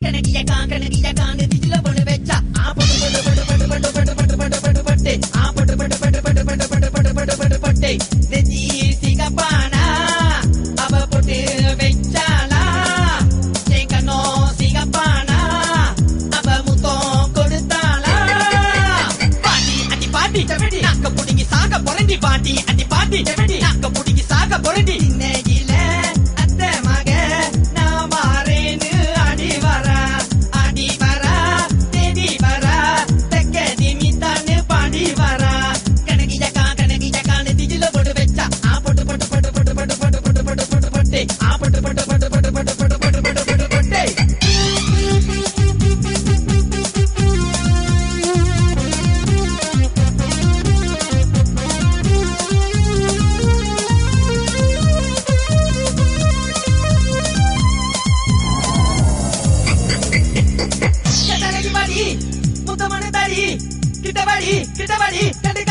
கனகிய காண்டு திஜில பொண்ணு வெச்சா ஆ பொட்டு பொட்டு பொட்டு பொட்டு பொட்டு பொட்டு பொட்டு பொட்டு பொட்டு பொட்டு ஆ பொட்டு பொட்டு பொட்டு பொட்டு பொட்டு பொட்டு பொட்டு பொட்டு பொட்டு பொட்டு நெஞ்சி சிகப்பானா அவ பொட்டு வெச்சாளா சேங்கனோ சிகப்பானா அவ முத்தம் கொடுத்தாளா பாட்டி அடி பாட்டி செவடி நாக்க புடிங்கி சாக பொறண்டி பாட்டி அடி பாட்டி செவடி நாக்க புடிங்கி சாக பொறண்டி இன்னையில அத்தை மக நான் வாரேன்னு அடி வரா தேடி வரா தெக்க நிமித்தான்னு பாடி வரா கனகிய காண்டு திஜில போட்டு வெச்சா ஆ பொட்டு பொட்டு பொட்டு பொட்டு பொட்டு பொட்டு பொட்டு பொட்டு பொட்டு பொட்டு ஆ பொட்டு பொட்டு பொட்டு பொட்டு பொட்டு பொட்டு பொட்டு பொட்டு பொட்டு பொட்டு முத்தமான தாடி கிட்டவாடி கண்டு